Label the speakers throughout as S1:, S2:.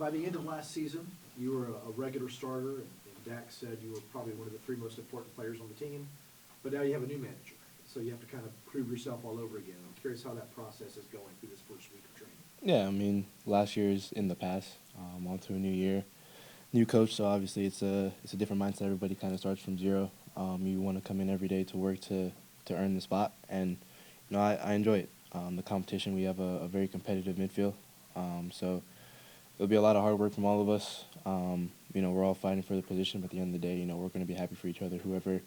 S1: by the end of last season, you were a regular starter, and Dak said you were probably one of the three most important players on the team. But now you have a new manager, so you have to kind of prove yourself all over again. I'm curious how that process is going through this first week of training.
S2: Yeah, I mean, last year's in the past. On to a new year, new coach. So obviously, it's a different mindset. Everybody kind of starts from zero. You want to come in every day to work to earn the spot, and I enjoy it. The competition. We have a very competitive midfield, so it'll be a lot of hard work from all of us. We're all fighting for the position, but at the end of the day, we're going to be happy for each other. Whoever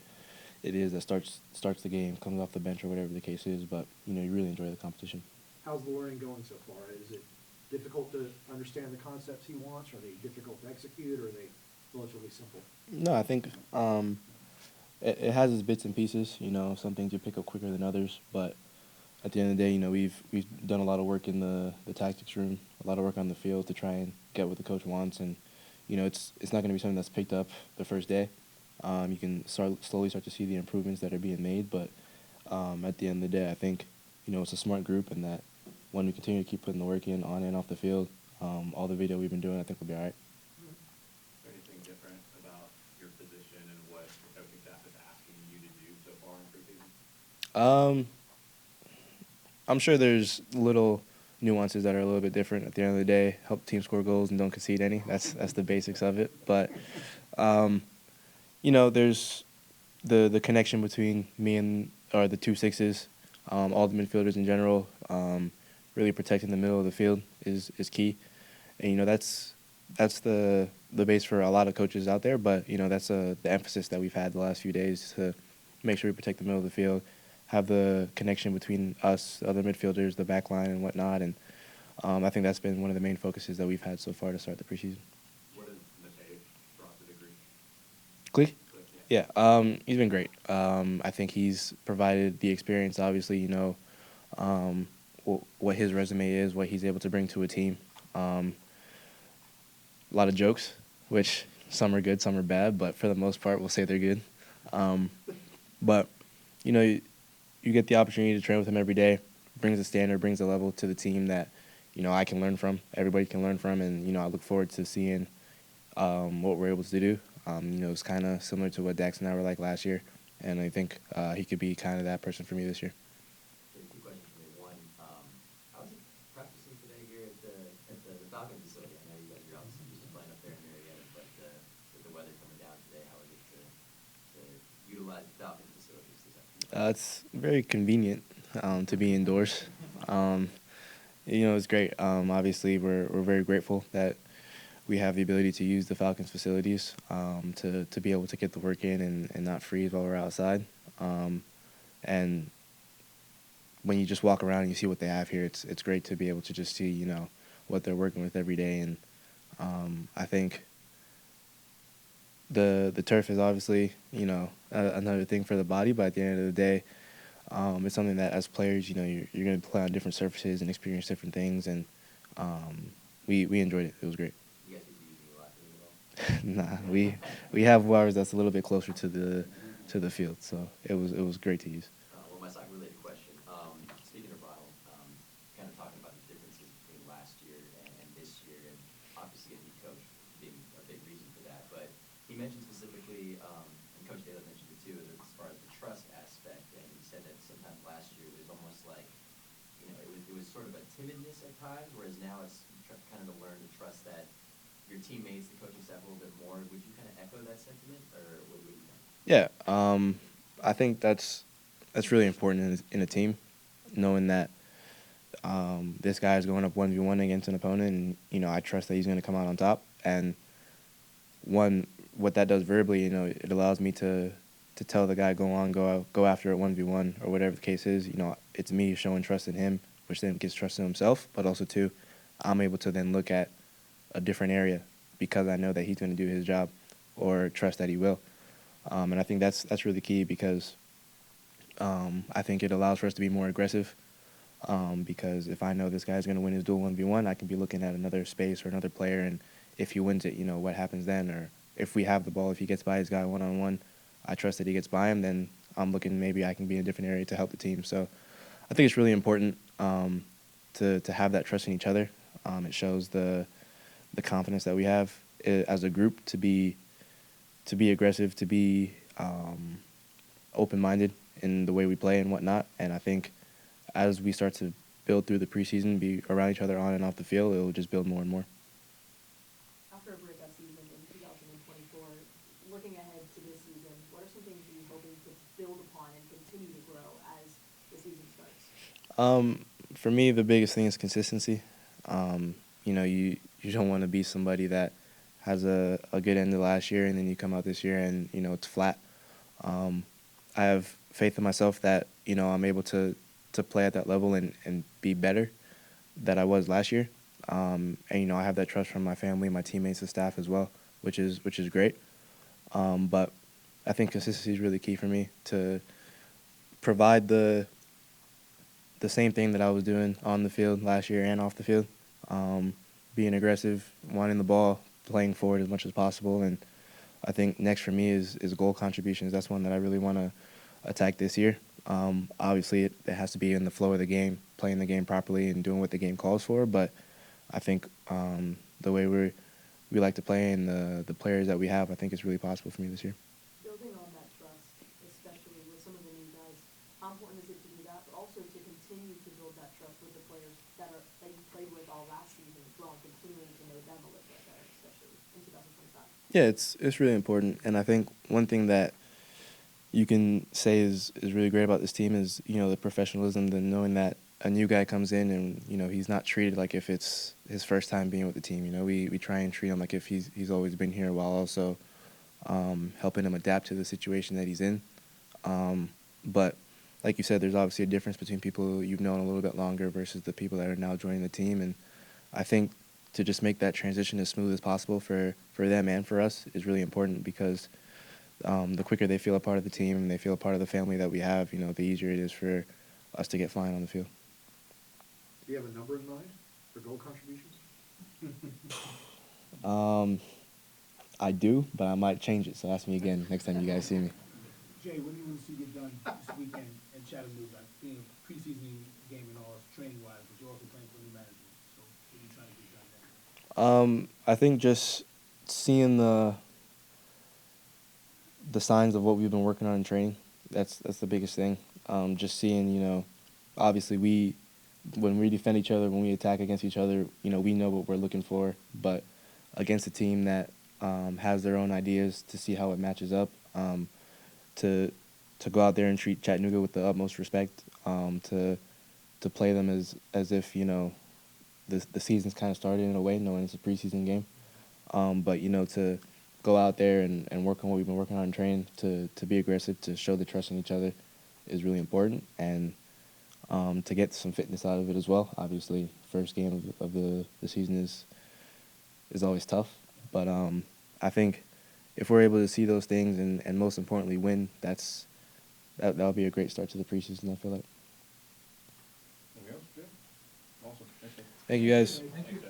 S2: it is that starts the game, comes off the bench or whatever the case is, but you really enjoy the competition.
S1: How's the learning going so far? Is it difficult to understand the concepts he wants? Are they difficult to execute, or are they relatively simple?
S2: No, I think it has its bits and pieces. Some things you pick up quicker than others, but at the end of the day, we've done a lot of work in the tactics room, a lot of work on the field to try and get what the coach wants, and it's not going to be something that's picked up the first day. You can slowly start to see the improvements that are being made, but at the end of the day, I think it's a smart group, and that when we continue to keep putting the work in on and off the field, all the video we've been doing, I think we'll be all right.
S3: Is there anything different about your position and what the coaching staff is asking you to do so far in preseason?
S2: I'm sure there's little nuances that are a little bit different. At the end of the day, help the team score goals and don't concede any. That's the basics of it. But there's the connection between me and the two sixes, all the midfielders in general. Really protecting the middle of the field is key, and that's the base for a lot of coaches out there. But that's the emphasis that we've had the last few days to make sure we protect the middle of the field, have the connection between us, the other midfielders, the back line, and whatnot. And I think that's been one of the main focuses that we've had so far to start the preseason.
S3: What has Matej brought to the group?
S2: Click? Yeah, he's been great. I think he's provided the experience, obviously, what his resume is, what he's able to bring to a team. A lot of jokes, which some are good, some are bad, but for the most part, we'll say they're good. But, you get the opportunity to train with him every day, brings a standard, brings a level to the team that, I can learn from, everybody can learn from, and, I look forward to seeing what we're able to do. It's kind of similar to what Dax and I were like last year, and I think he could be kind of that person for me this year.
S4: Two questions for me. One, how was it practicing today here at the Falcon facility? I know you guys are obviously used to playing up there in Marietta, but with the weather coming down today, how was it to utilize the Falcon facilities this afternoon?
S2: It's very convenient to be indoors. It's great. Obviously, we're very grateful that we have the ability to use the Falcons facilities to be able to get the work in and not freeze while we're outside. And when you just walk around and you see what they have here, it's great to be able to just see, what they're working with every day. And I think the turf is obviously, another thing for the body, but at the end of the day, it's something that as players, you're going to play on different surfaces and experience different things. And we enjoyed it. It was great.
S4: You guys using the locker room at all?
S2: Nah, we have ours that's a little bit closer to the field, so it was great to use.
S4: Well, my soccer-related question. Speaking of Ronald, kind of talking about the differences between last year and this year, and obviously getting the coach being a big reason for that. But he mentioned specifically, and Coach Taylor mentioned it too, as far as the trust aspect, and he said that sometimes last year it was almost like, it was sort of a timidness at times, whereas now it's kind of to learn to trust that your teammates, the coaching staff, a little bit more. Would you kind of echo that sentiment, or what would you think?
S2: Yeah, I think that's really important in a team, knowing that this guy is going up 1v1 against an opponent, and I trust that he's going to come out on top. And what that does verbally, it allows me to tell the guy go after it 1v1 or whatever the case is. It's me showing trust in him, which then gives trust in himself. But also too, I'm able to then look at a different area because I know that he's going to do his job, or trust that he will. And I think that's really key because I think it allows for us to be more aggressive. Because if I know this guy's going to win his duel 1v1, I can be looking at another space or another player, and if he wins it, what happens then? Or if we have the ball, if he gets by his guy one-on-one, I trust that he gets by him, then I'm looking maybe I can be in a different area to help the team. So I think it's really important to have that trust in each other. It shows the the confidence that we have as a group to be aggressive, to be open-minded in the way we play and whatnot. And I think as we start to build through the preseason, be around each other on and off the field, it will just build more and more.
S5: After a breakout season in 2024, looking ahead to this season, what are some things you're hoping to build upon and continue to grow as the season starts?
S2: For me, the biggest thing is consistency. You don't want to be somebody that has a good end of last year and then you come out this year and, it's flat. I have faith in myself that, I'm able to play at that level and be better than I was last year. And, I have that trust from my family, my teammates, the staff as well, which is great. But I think consistency is really key for me to provide the same thing that I was doing on the field last year and off the field. Being aggressive, wanting the ball, playing forward as much as possible. And I think next for me is goal contributions. That's one that I really want to attack this year. Obviously, it has to be in the flow of the game, playing the game properly and doing what the game calls for. But I think the way we like to play and the players that we have, I think it's really possible for me this year.
S5: Building on that trust, especially with some of the new guys, how important is it to do that, but also to continue to build that trust with the players that you played with all last season as well, and continuing to know them a little bit better, especially in 2025?
S2: Yeah, it's really important. And I think one thing that you can say is really great about this team is, the professionalism, the knowing that a new guy comes in and, he's not treated like if it's his first time being with the team. We try and treat him like if he's always been here, while also helping him adapt to the situation that he's in. But like you said, there's obviously a difference between people you've known a little bit longer versus the people that are now joining the team. And I think to just make that transition as smooth as possible for them and for us is really important, because the quicker they feel a part of the team and they feel a part of the family that we have, the easier it is for us to get flying on the field.
S1: Do you have a number in mind for goal contributions?
S2: I do, but I might change it, so ask me again next time you guys see me.
S6: Jay, what do you want to see get done this weekend in Chattanooga? Being a preseason game and all, training-wise, but you're also playing for a new manager. So what are you trying to get done there?
S2: I think just seeing the signs of what we've been working on in training, that's the biggest thing. Just seeing, obviously when we defend each other, when we attack against each other, we know what we're looking for. But against a team that has their own ideas, to see how it matches up, to go out there and treat Chattanooga with the utmost respect, to play them as if the season's kind of started in a way, knowing it's a preseason game. But to go out there and work on what we've been working on in training, to be aggressive, to show the trust in each other is really important, and to get some fitness out of it as well. Obviously, first game of the season is always tough, but I think if we're able to see those things and most importantly win, that'll be a great start to the preseason, I feel like.
S3: Anything else? Good. Awesome. Thanks, man.
S2: Thank you, guys.
S6: Thank you.